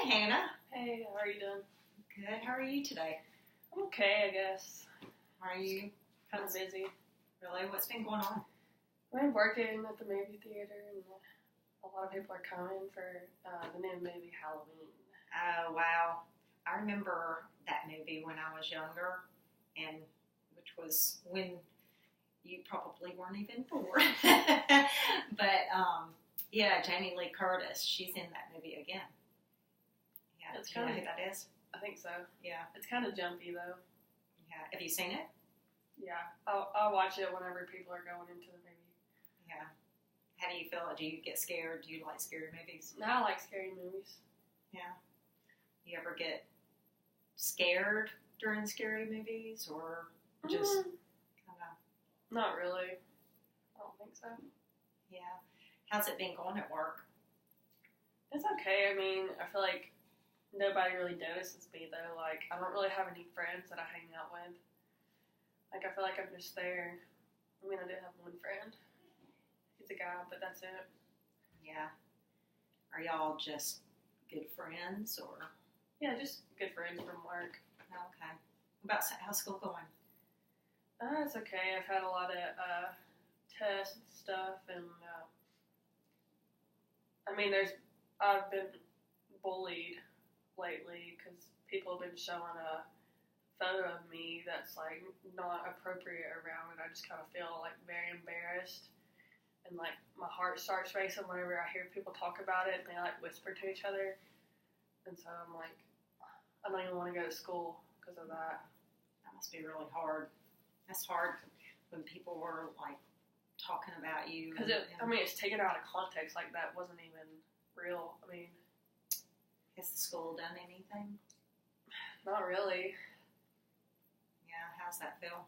Hey, Hannah. Hey, how are you doing? Good. How are you today? I'm okay, I guess. Are you Kind of busy. really? What's been going on? I'm working at the movie theater, and a lot of people are coming for the new movie Halloween. Oh, wow. I remember that movie when I was younger, and which was when you probably weren't even born. But, yeah, Jamie Lee Curtis, she's in that movie again. Yeah, It's do you know kinda- who that is? I think so. Yeah. It's kind of jumpy, though. Yeah. Have you seen it? Yeah, I'll watch it whenever people are going into the movie. Yeah. How do you feel? Do you get scared? Do you like scary movies? Now I like scary movies. Yeah. You ever get scared during scary movies, or just Mm, kind of? not really. I don't think so. Yeah. How's it been going at work? It's okay. I mean, I feel like nobody really notices me, though. Like, I don't really have any friends that I hang out with. Like, I feel like I'm just there. I mean, I do have one friend. He's a guy, but that's it. Yeah. Are y'all just good friends, or? Yeah, just good friends from work. Okay. How's school going? It's okay. I've had a lot of tests and stuff, and I mean, I've been bullied lately because people have been showing a photo of me that's like not appropriate around, and I just kind of feel like very embarrassed, and like my heart starts racing whenever I hear people talk about it, and they like whisper to each other, and so I'm like, I don't even want to go to school because of that. That must be really hard. That's hard when people were like talking about you. Because I mean, it's taken out of context. Like that wasn't even real. I mean, has the school done anything? not really. Yeah. How's that feel?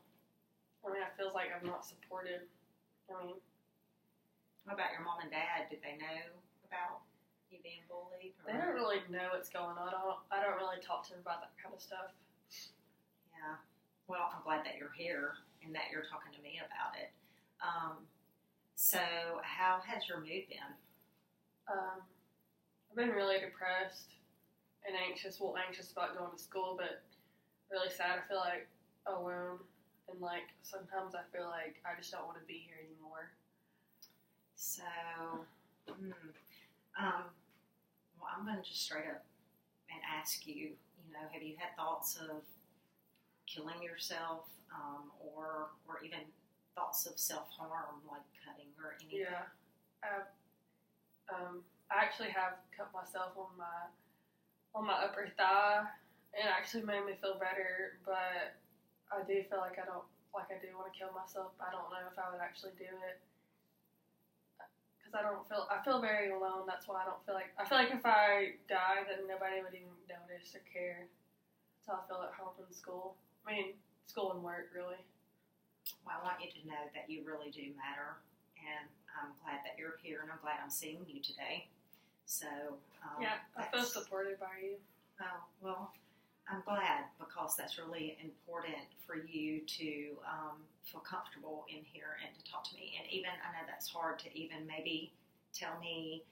I mean, it feels like I'm not supported. I mean, What about your mom and dad? Did they know about you being bullied? they don't really know what's going on. I don't really talk to them about that kind of stuff. Yeah. Well, I'm glad that you're here and that you're talking to me about it. So, how has your mood been? I've been really depressed and anxious. Well, anxious about going to school, but really sad. I feel like alone, and like sometimes I feel like I just don't want to be here anymore. So, well, I'm going to just straight up and ask you, have you had thoughts of killing yourself, or even thoughts of self-harm, like cutting or anything? Yeah, I actually have cut myself on my upper thigh, and it actually made me feel better. But I do feel like I do want to kill myself. But I don't know if I would actually do it because I feel very alone. That's why I feel like if I die, then nobody would even notice or care. That's how I feel at home in school. I mean, school and work, really. Well, I want you to know that you really do matter, and I'm glad that you're here, and I'm glad I'm seeing you today. So, Yeah, I feel supported by you. Oh, well, I'm glad, because that's really important for you to feel comfortable in here and to talk to me. And even, I know that's hard to even maybe tell me,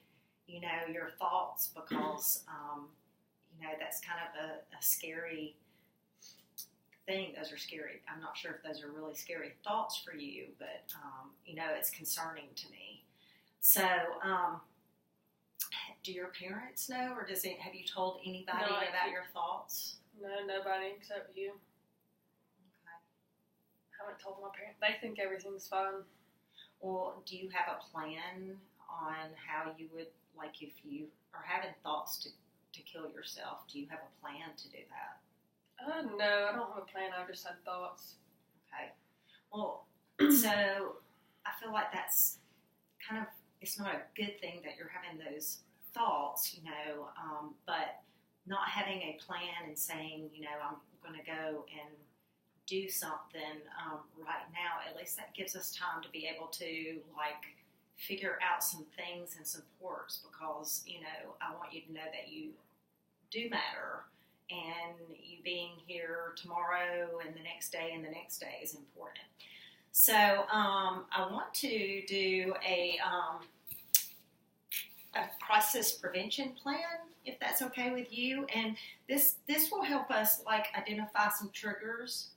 your thoughts, because, that's kind of a scary thing. Those are scary. I'm not sure if those are really scary thoughts for you, but, it's concerning to me. So, do your parents know, or have you told anybody about your thoughts? No, nobody except you. Okay. I haven't told my parents. They think everything's fine. Well, do you have a plan on how you would, like, if you are having thoughts to kill yourself, do you have a plan to do that? No, I don't have a plan. I've just had thoughts. Okay. Well, so I feel like that's kind of, it's not a good thing that you're having those thoughts, but not having a plan and saying, I'm going to go and do something right now, at least that gives us time to be able to, like, figure out some things and supports, because, I want you to know that you do matter, and you being here tomorrow and the next day and the next day is important. So I want to do a crisis prevention plan, if that's okay with you. And this will help us like identify some triggers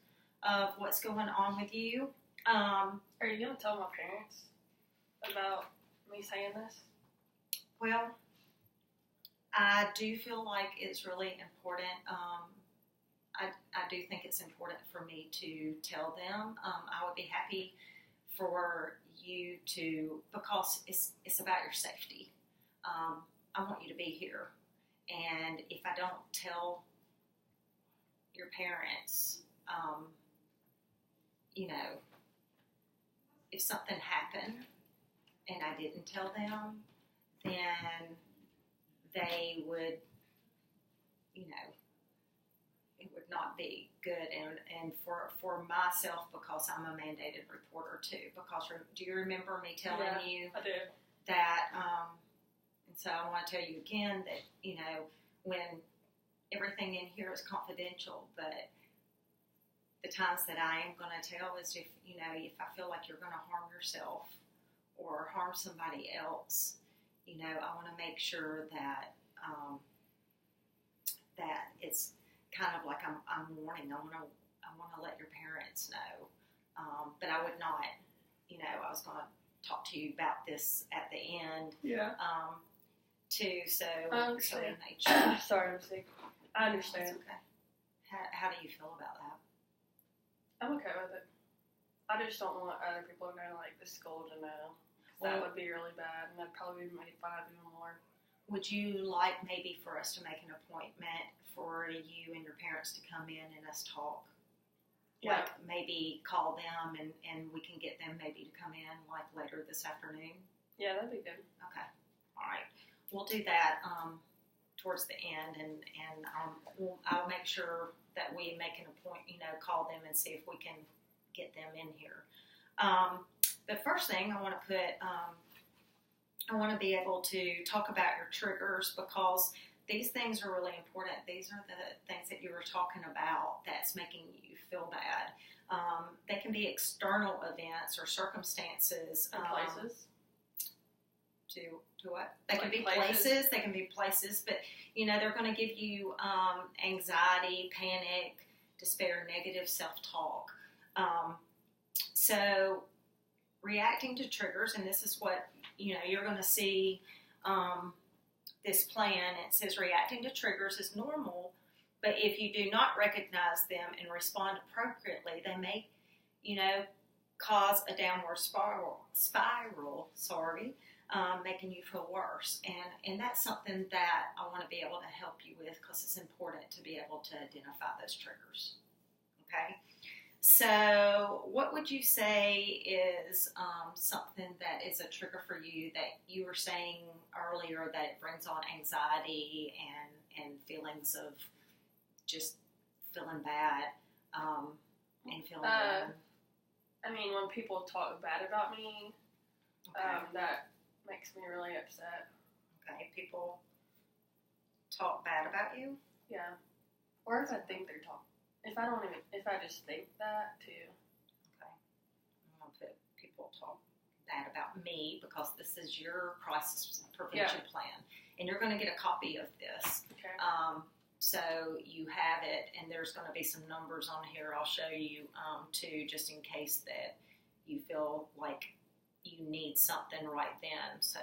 of what's going on with you. Are you going to tell my parents about me saying this? Well, I do feel like it's really important. I do think it's important for me to tell them. I would be happy for you to, because it's about your safety. I want you to be here. And if I don't tell your parents, if something happened and I didn't tell them, then they would, it would not be good. And for myself, because I'm a mandated reporter too, because do you remember me telling you I do. that, and so I want to tell you again that, when everything in here is confidential, but the times that I am going to tell is if I feel like you're going to harm yourself or harm somebody else, I want to make sure that that it's kind of like I'm warning. I want to let your parents know, but I would not. I was going to talk to you about this at the end. Yeah. Too. So I understand. Sorry, I'm sick. I understand. That's okay. How do you feel about that? I'm okay with it. I just don't want other people to know, like the school to know. That would be really bad, and that'd probably be made fun of even more. Would you like maybe for us to make an appointment for you and your parents to come in and us talk? Yeah. Like maybe call them and we can get them maybe to come in like later this afternoon? Yeah, that'd be good. Okay. All right. We'll do that towards the end, and I'll make sure that we make an appointment, call them and see if we can get them in here. The first thing I want to put, I want to be able to talk about your triggers, because these things are really important. These are the things that you were talking about that's making you feel bad. They can be external events or circumstances. And places. To what? They can be places. They can be places, but they're going to give you anxiety, panic, despair, negative self-talk. So reacting to triggers, and this is what you're going to see. This plan, it says reacting to triggers is normal, but if you do not recognize them and respond appropriately, they may, cause a downward spiral. Making you feel worse, and that's something that I want to be able to help you with, because it's important to be able to identify those triggers. Okay, so what would you say is something that is a trigger for you that you were saying earlier that it brings on anxiety and feelings of just feeling bad and feeling bad? I mean, when people talk bad about me, that makes me really upset. Okay, people talk bad about you? Yeah. Or if I think they're talking. If I just think that too. Okay. I'm going to put people talk bad about me, because this is your crisis prevention plan. And you're going to get a copy of this. Okay. So you have it, and there's going to be some numbers on here I'll show you too, just in case that you feel like you need something right then. So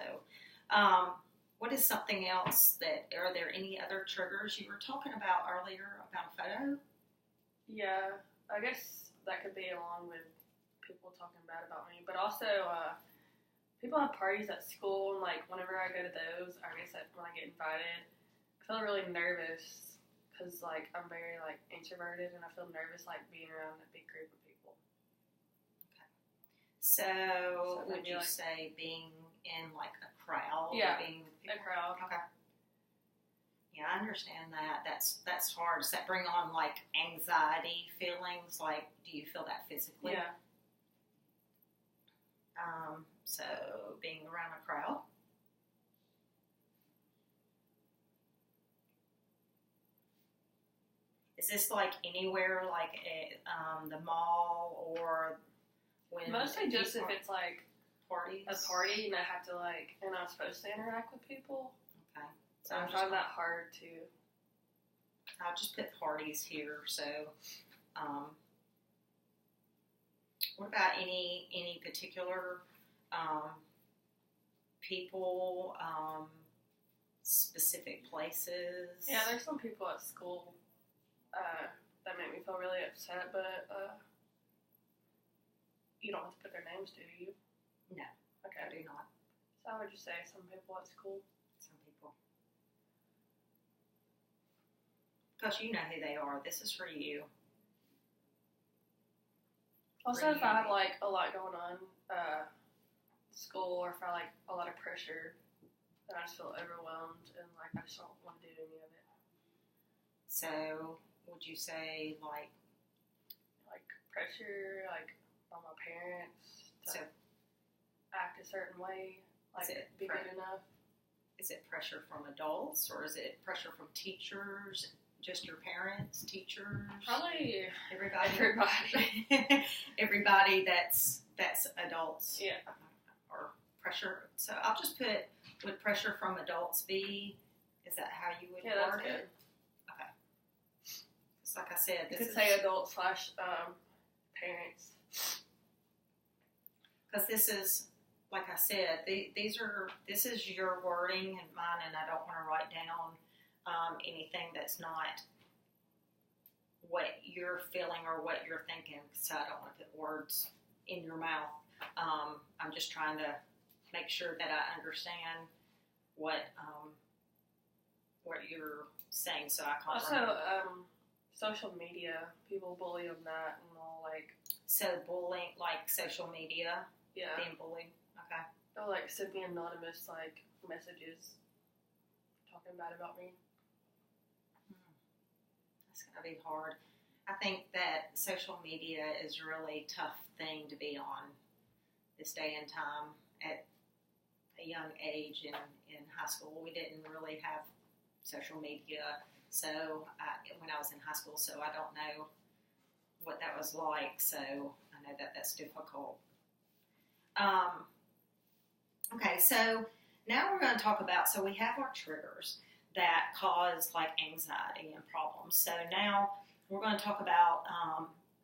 what is something else are there any other triggers? You were talking about earlier about a photo? Yeah, I guess that could be along with people talking bad about me, but also people have parties at school, and like whenever I go to those, I guess when I get invited, I feel really nervous, because like I'm very like introverted, and I feel nervous like being around a big group of people. So would you say being in like a crowd? Yeah, being a crowd. Okay. Yeah, I understand that. That's hard. Does that bring on like anxiety feelings? Like, do you feel that physically? Yeah. So being around a crowd. Is this like anywhere, like at the mall, or when? Mostly just if it's like parties? a party, and I have to and I'm supposed to interact with people. Okay. So I find that hard to. I'll just put parties here. So, what about any particular people, specific places? Yeah, there's some people at school that make me feel really upset, but you don't have to put their names, do you? No. Okay. I do not. So I would just say some people at school. Some people. Because you know who they are. This is for you. Also, if I have a lot going on, school, or if I a lot of pressure, then I just feel overwhelmed and I just don't want to do any of it. So, would you say pressure, on my parents to So, act a certain way, be good enough? is it pressure from adults, or is it pressure from teachers? Just your parents, teachers? Probably everybody. Everybody that's adults. Yeah. Or pressure. So I'll just put, would pressure from adults be? Is that how you would Yeah, word that's it? good. Okay. It's like I said, You this could is say adult / parents. because this is, like I said, this is your wording and mine, and I don't want to write down anything that's not what you're feeling or what you're thinking, so I don't want to put words in your mouth. I'm just trying to make sure that I understand what you're saying, so I can't Also, social media, people bully on that and all, So bullying, like social media, yeah. being bullied, okay. They'll, send me anonymous, messages talking bad about me. That's going to be hard. I think that social media is a really tough thing to be on this day and time. At a young age in high school, we didn't really have social media. So when I was in high school, so I don't know what that was like. So I know that that's difficult. Okay, so now we're going to talk about, so we have our triggers that cause anxiety and problems. So now we're going to talk about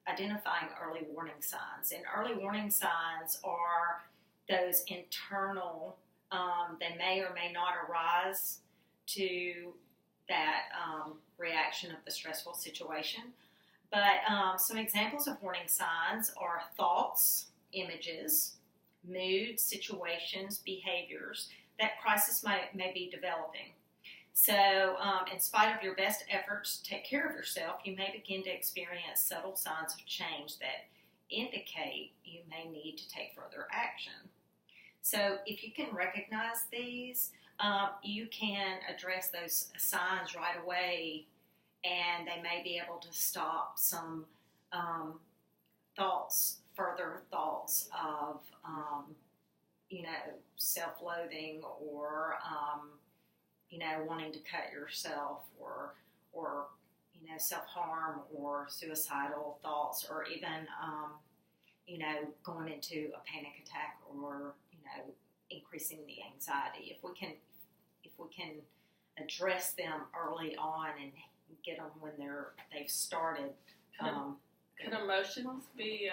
identifying early warning signs. And early warning signs are those internal, they may or may not arise to that reaction of the stressful situation. But some examples of warning signs are thoughts, images, moods, situations, behaviors that crisis may be developing. So, in spite of your best efforts to take care of yourself, you may begin to experience subtle signs of change that indicate you may need to take further action. So, if you can recognize these, you can address those signs right away, and they may be able to stop some further thoughts of, self-loathing or, wanting to cut yourself or self-harm or suicidal thoughts, or even, going into a panic attack or, increasing the anxiety. If we can address them early on and get them when they've started. Could emotions be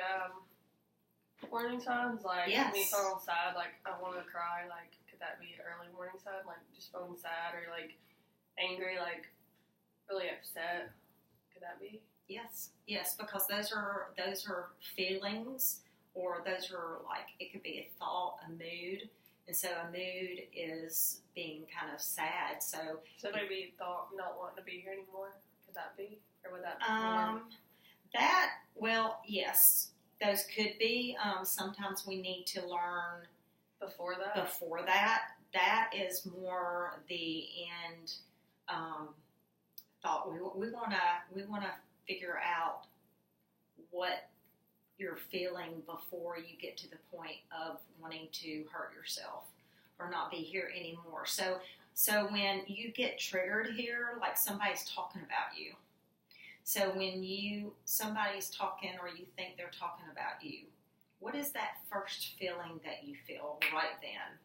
warning signs? Yes. Me feeling sad, I want to cry, could that be an early warning sign? Just feeling sad or angry, really upset. Could that be? Yes, because those are feelings, or those are it could be a thought, a mood, and so a mood is being kind of sad. So maybe thought not wanting to be here anymore. Could that be, or would that? Yes, those could be. Sometimes we need to learn before that. That is more the end thought. We want to figure out what you're feeling before you get to the point of wanting to hurt yourself or not be here anymore. So when you get triggered here, somebody's talking about you. So when somebody's talking or you think they're talking about you, What is that first feeling that you feel right then?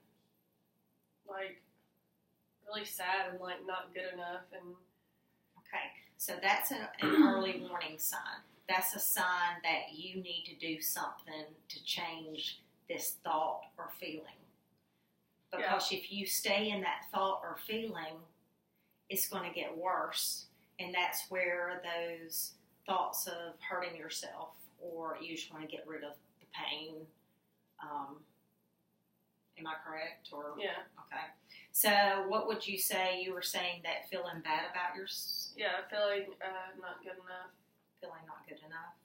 Like, really sad and, like, not good enough. And Okay, so that's an early warning sign. That's a sign that you need to do something to change this thought or feeling. Because if you stay in that thought or feeling, it's going to get worse. And that's where those thoughts of hurting yourself, or you just want to get rid of the pain. Am I correct? Or yeah. Okay. So what would you say? You were saying that feeling bad about yourself. Yeah, feeling not good enough. Feeling not good enough.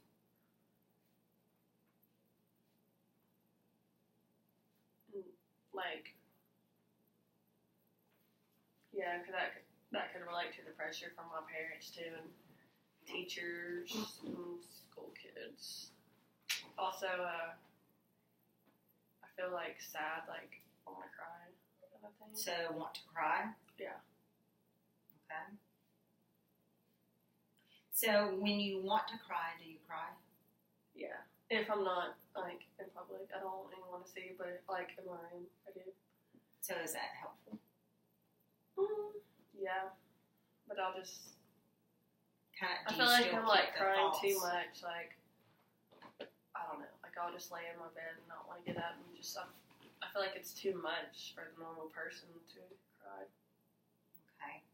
Like, yeah, because that could relate to the pressure from my parents too, and teachers and school kids. Also, I feel like sad, like I want to cry, kind of thing. So want to cry? Yeah. Okay. So when you want to cry, do you cry? Yeah. If I'm not, like, in public, I don't even want to see, but, like, in my room, I do. So is that helpful? Yeah. But I'll just... I feel like I'm, like, crying too much, like, I don't know. Like, I'll just lay in my bed and not want to get up and just... I feel like it's too much for the normal person to cry. Okay.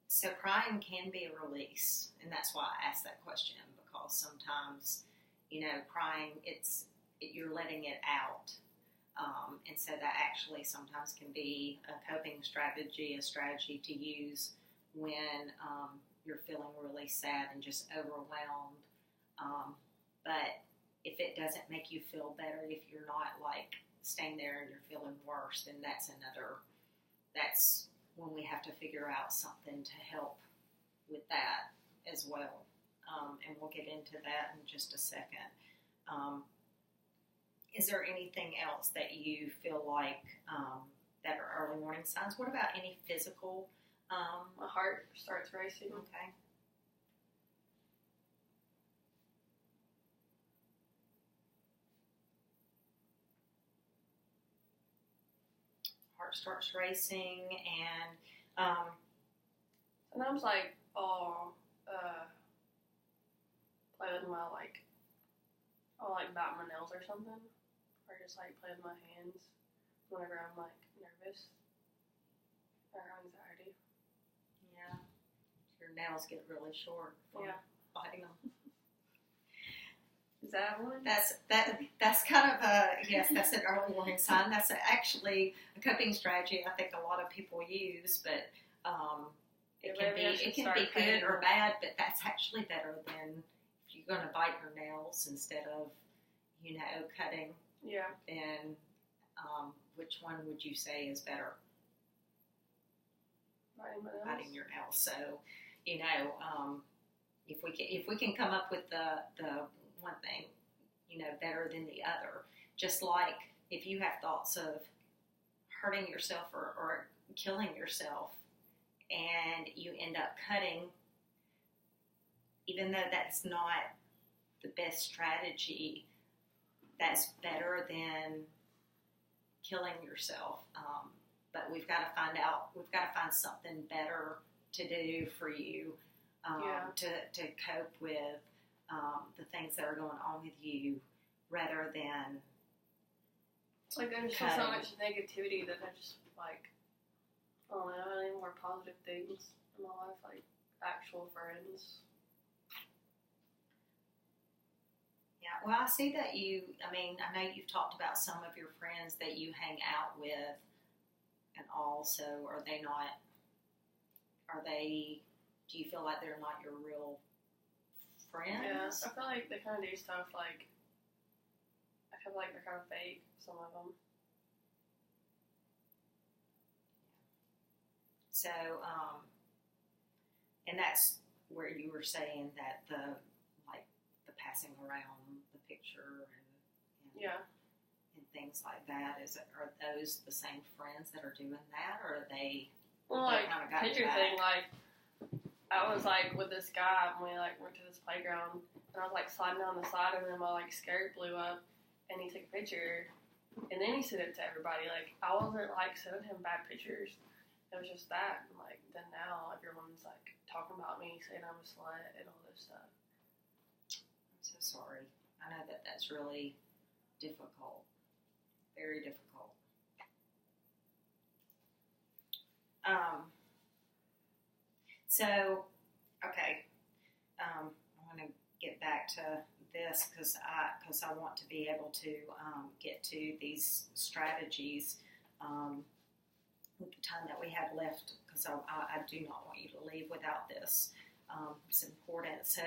So crying can be a release, and that's why I asked that question, because sometimes, crying, you're letting it out, and so that actually sometimes can be a coping strategy, a strategy to use when you're feeling really sad and just overwhelmed. But if it doesn't make you feel better, if you're not like staying there and you're feeling worse, then that's when we have to figure out something to help with that as well. And we'll get into that in just a second. Is there anything else that you feel like that are early warning signs? What about any physical? My heart starts racing. Okay. Heart starts racing, and sometimes, like, I'll play with my, like, I'll, like, bat my nails or something, or just, like, play with my hands whenever I'm, like, nervous or anxiety. Yeah, your nails get really short from biting them. Is that one? That's kind of that's an early warning sign. That's actually a coping strategy I think a lot of people use, but it can be good or bad. But that's actually better than if you're going to bite your nails instead of cutting. Yeah. Then which one would you say is better? Biting my nails. Biting your nails. So if we can come up with the one thing, better than the other. Just like if you have thoughts of hurting yourself or killing yourself and you end up cutting, even though that's not the best strategy, that's better than killing yourself. But we've got to find something better to do for you to cope with the things that are going on with you, rather than it's like there's just so much negativity that I just like, I don't know, I need more positive things in my life, like actual friends. Yeah, well, I see that I know you've talked about some of your friends that you hang out with and all, so do you feel like they're not your real friends? Yeah, I feel like they kind of do stuff like, I feel like they're kind of fake, some of them. So, and that's where you were saying that the passing around the picture and things like that. Are those the same friends that are doing that, or are they? Well, like kind of picture thing, like I was like with this guy and we like went to this playground and I was like sliding down the slide, and then my like skirt blew up, and he took a picture, and then he sent it to everybody. Like I wasn't like sending him bad pictures. It was just that, and like then now everyone's like talking about me, saying I'm a slut and all this stuff. I'm so sorry. I know that that's really difficult, very difficult. So, okay, I want to get back to this because I want to be able to get to these strategies with the time that we have left, because I do not want you to leave without this. It's important. So,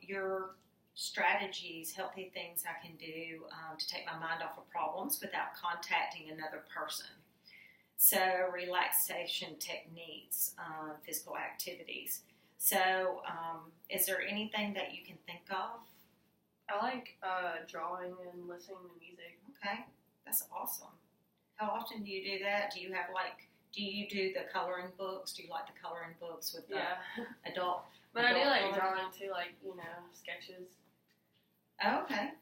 your strategies, healthy things I can do to take my mind off of problems without contacting another person. So, relaxation techniques, physical activities. So, is there anything that you can think of? I like drawing and listening to music. Okay, that's awesome. How often do you do that? Do you do the coloring books? Do you like the coloring books with the adult? But adult I do like coloring? drawing too, like, sketches. Oh, okay.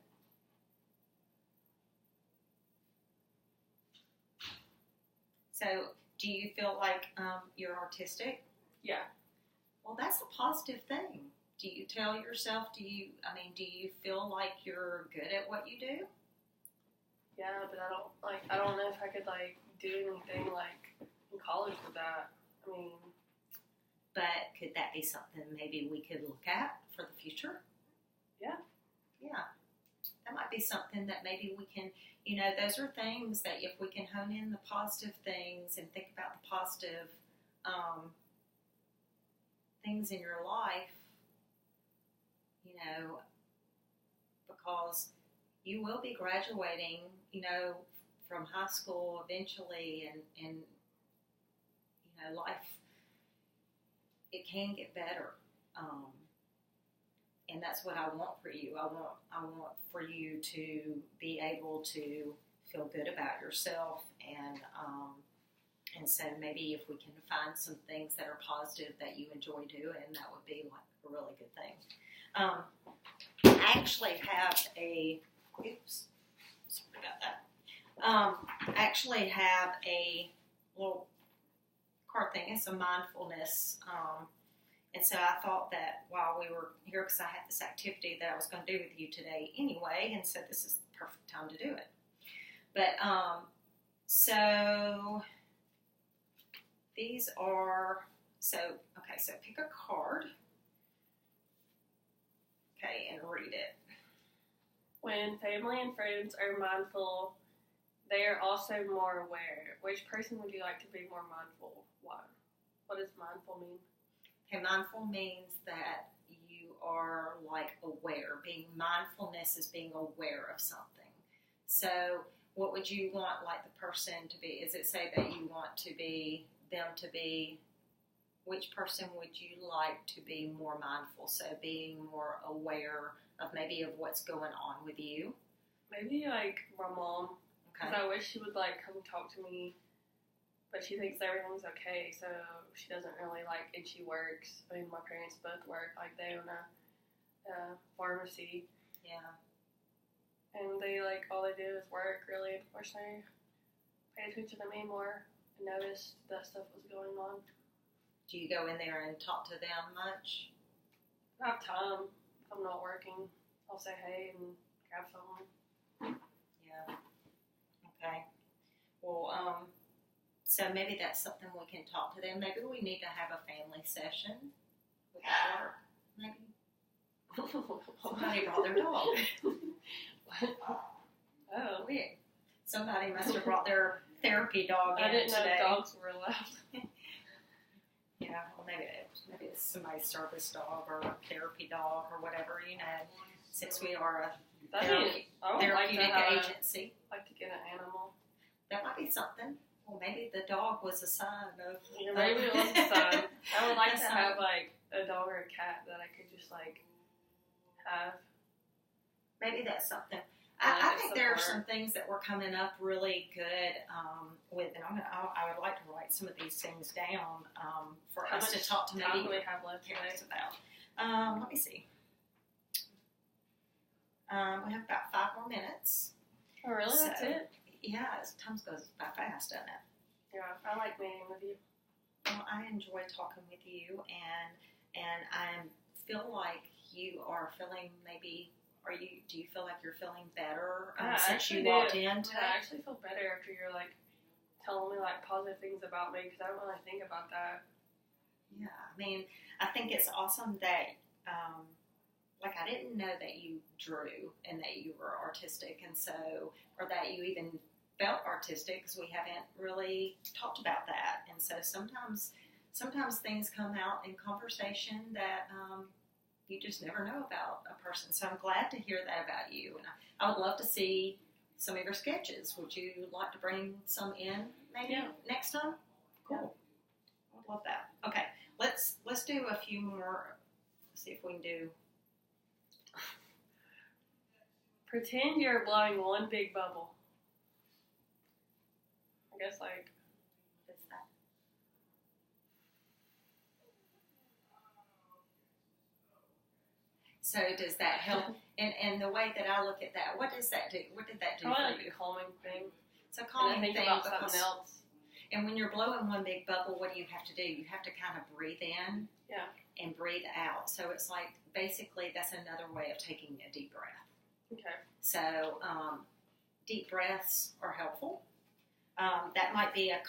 So, do you feel like you're artistic? Yeah. Well, that's a positive thing. Do you tell yourself, do you feel like you're good at what you do? Yeah, but I don't know if I could, do anything, in college with that. I mean... But could that be something maybe we could look at for the future? Yeah. Yeah. That might be something that maybe we can, those are things that if we can hone in the positive things and think about the positive things in your life, because you will be graduating, from high school eventually, and life, it can get better, and that's what I want for you. I want for you to be able to feel good about yourself, and so maybe if we can find some things that are positive that you enjoy doing, that would be like a really good thing. I actually have sorry about that. I actually have a little card thing. It's a mindfulness, and so I thought that while we were here, because I had this activity that I was going to do with you today anyway, and so this is the perfect time to do it. But so these are so pick a card, and read it. When family and friends are mindful, they are also more aware. Which person would you like to be more mindful? Why? What does mindful mean? Okay, mindful means that you are aware. Mindfulness is being aware of something. So what would you want the person to be? Is it say that you want them to be, which person would you like to be more mindful? So being more aware of maybe of what's going on with you. Maybe my mom. Okay. Because I wish she would come talk to me, but she thinks everything's okay, so she doesn't really and she works. I mean, my parents both work. They own a pharmacy. Yeah. And they all they do is work. Really, of course, they pay attention to me more and notice that stuff was going on. Do you go in there and talk to them much? I have time. If I'm not working, I'll say hey and grab something. Yeah. Okay. Well, so maybe that's something we can talk to them. Maybe we need to have a family session. Would that work? Maybe. Somebody brought their dog. Oh, weird. Somebody must have brought their therapy dog in I didn't today. know dogs were allowed. Yeah, well, maybe it's somebody's service dog or a therapy dog or whatever, since we are a therapeutic agency. Like to get an animal. That might be something. Well, maybe the dog was a sign of... Yeah, maybe it was a sign. I would like to have, a dog or a cat that I could just, have. Maybe that's something. I think there are some things that we're coming up really good with, and I would like to write some of these things down for us to talk to maybe we have left parents about. Let me see. We have about 5 more minutes. Oh, really? So, That's it? Yeah, time goes by fast, doesn't it? Yeah, I like meeting with you. Well, I enjoy talking with you, and I feel like you are feeling maybe. Do you feel like you're feeling better since you walked in today? I actually feel better after you're like telling me like positive things about me because I don't really think about that. Yeah, I mean, I think it's awesome that, like, I didn't know that you drew and that you were artistic, and so, or that you even felt artistic, because we haven't really talked about that. And so sometimes things come out in conversation that you just never know about a person. So I'm glad to hear that about you, and I would love to see some of your sketches. Would you like to bring some in maybe next time? Cool. I would love that. Okay, let's do a few more. Let's see if we can do. Pretend you're blowing one big bubble. I guess like. What's that? So does that help? And the way that I look at that, what does that do? What did that do Probably for like you? a calming thing. It's a calming and I think thing about because, something else. And when you're blowing one big bubble, what do you have to do? You have to kind of breathe in and breathe out. So it's like basically that's another way of taking a deep breath. Okay. So deep breaths are helpful. That might be a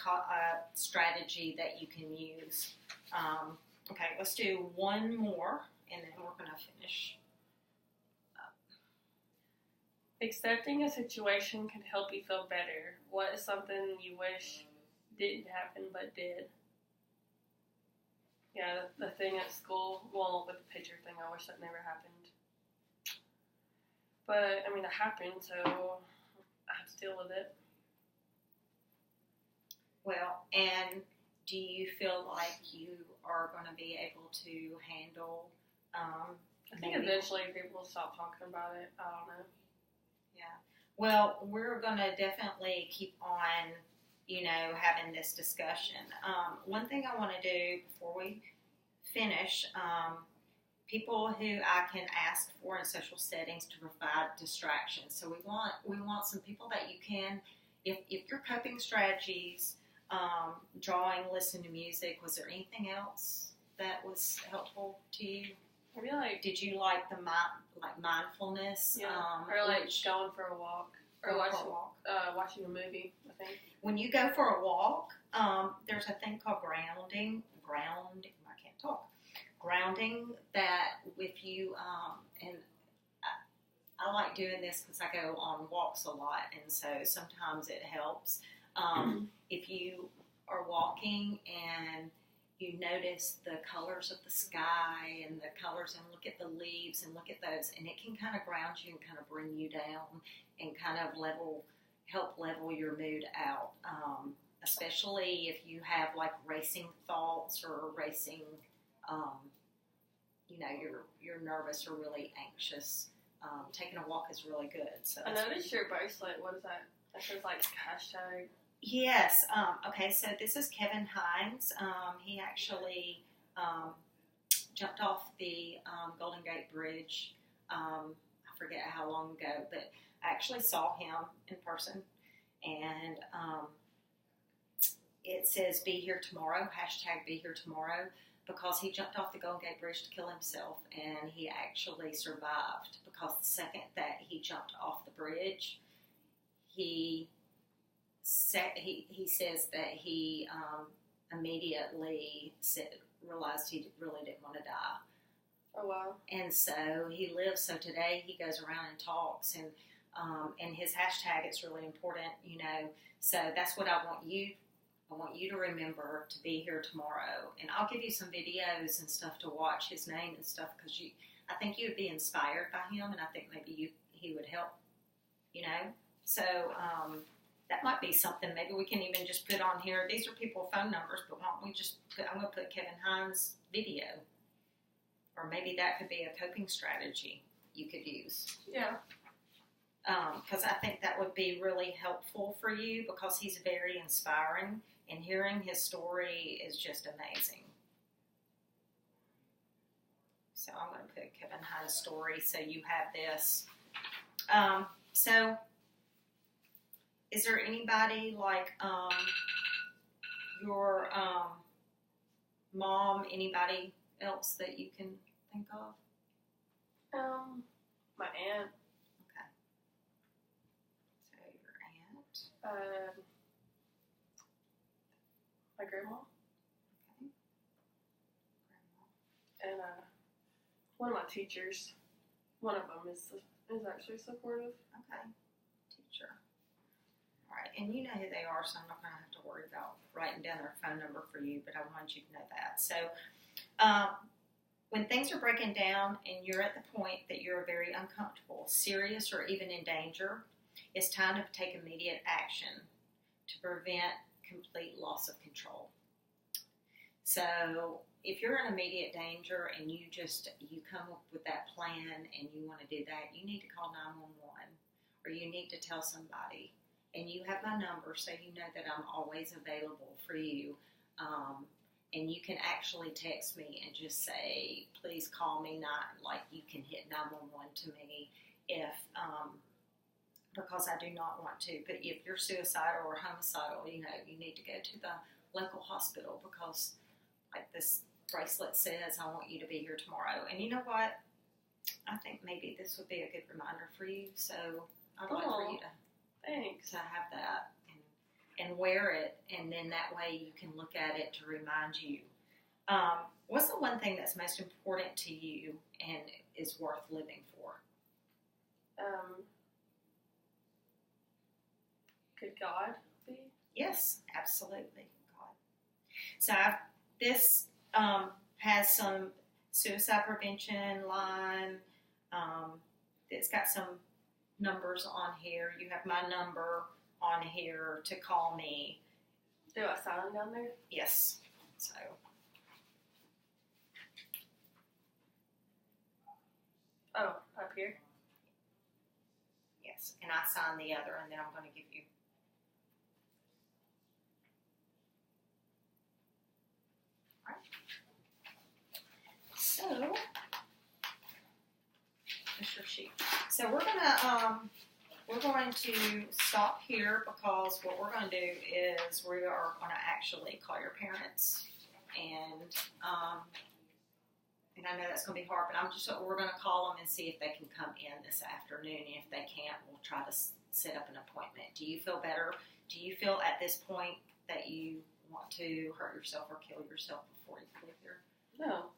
strategy that you can use. Okay, let's do one more, and then we're going to finish. Accepting a situation can help you feel better. What is something you wish didn't happen but did? Yeah, the thing at school, well, with the picture thing, I wish that never happened. But, I mean, it happened, so I have to deal with it. Well, and do you feel like you are going to be able to handle I think eventually people will stop talking about it. I don't know. Yeah. Well, we're going to definitely keep on, having this discussion. One thing I want to do before we finish, people who I can ask for in social settings to provide distractions. So we want some people that you can, if your coping strategies, drawing, listening to music, was there anything else that was helpful to you? Maybe like, did you like the mindfulness? Yeah, or like going for a walk, or watching a movie. I think when you go for a walk, there's a thing called grounding. I can't talk. Grounding. That if you and I like doing this because I go on walks a lot, and so sometimes it helps. If you are walking and you notice the colors of the sky and the colors, and look at the leaves and look at those, and it can kind of ground you and kind of bring you down and kind of help level your mood out. Especially if you have like racing thoughts or racing, you're nervous or really anxious. Taking a walk is really good. So I noticed your bracelet. What is that? That says like hashtag. Yes. Okay, so this is Kevin Hines. He actually jumped off the Golden Gate Bridge. I forget how long ago, but I actually saw him in person. And it says "Be Here Tomorrow," hashtag "Be Here Tomorrow," because he jumped off the Golden Gate Bridge to kill himself, and he actually survived because the second that he jumped off the bridge, he says that he immediately realized he really didn't want to die. Oh, wow. And so he lives. So today he goes around and talks, and his hashtag, it's really important, So that's what I want you to remember, to be here tomorrow. And I'll give you some videos and stuff to watch his name and stuff, because I think you would be inspired by him, and I think maybe he would help, So that might be something. Maybe we can even just put on here. These are people's phone numbers, but why don't we I'm going to put Kevin Hines' video. Or maybe that could be a coping strategy you could use. Yeah. Because I think that would be really helpful for you, because he's very inspiring, and hearing his story is just amazing. So I'm going to put Kevin Hines' story so you have this So, is there anybody like your mom, anybody else that you can think of? My aunt. Okay. So your aunt. My grandma. Okay. And one of my teachers. One of them is actually supportive. Okay. Teacher. All right. And you know who they are, so I'm not going to have to worry about writing down their phone number for you, but I want you to know that. So, when things are breaking down and you're at the point that you're very uncomfortable, serious, or even in danger, it's time to take immediate action to prevent complete loss of control. So if you're in immediate danger and you come up with that plan and you want to do that, you need to call 911 or you need to tell somebody. And you have my number, so you know that I'm always available for you. And you can actually text me and just say, please call me, you can hit 911 to me because I do not want to. But if you're suicidal or homicidal, you need to go to the local hospital because, like this bracelet says, I want you to be here tomorrow. And you know what? I think maybe this would be a good reminder for you. So I'd like for you to have that and wear it, and then that way you can look at it to remind you. What's the one thing that's most important to you and is worth living for? Could God be? Yes, absolutely, God. So this has some suicide prevention line. It's got some numbers on here. You have my number on here to call me. Do I sign down there? Yes. So. Oh, up here? Yes, and I sign the other, and then I'm going to give you. All right. So, that's your sheet. So we're going to stop here because what we're going to do is we are going to actually call your parents, and I know that's going to be hard, but we're going to call them and see if they can come in this afternoon. And if they can't, we'll try to set up an appointment. Do you feel better? Do you feel at this point that you want to hurt yourself or kill yourself before you leave here? No.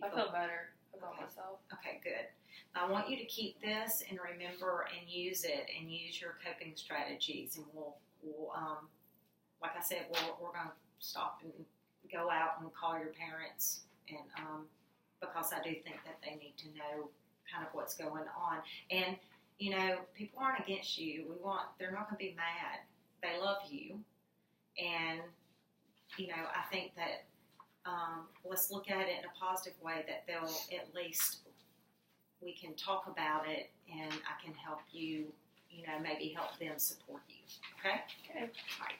I feel better about myself. Okay, good. I want you to keep this and remember and use it and use your coping strategies. And we'll like I said, we're going to stop and go out and call your parents and because I do think that they need to know kind of what's going on. And, people aren't against you. They're not going to be mad. They love you. And, I think that let's look at it in a positive way that they'll at least we can talk about it and I can help you, maybe help them support you. Okay? Okay. All right.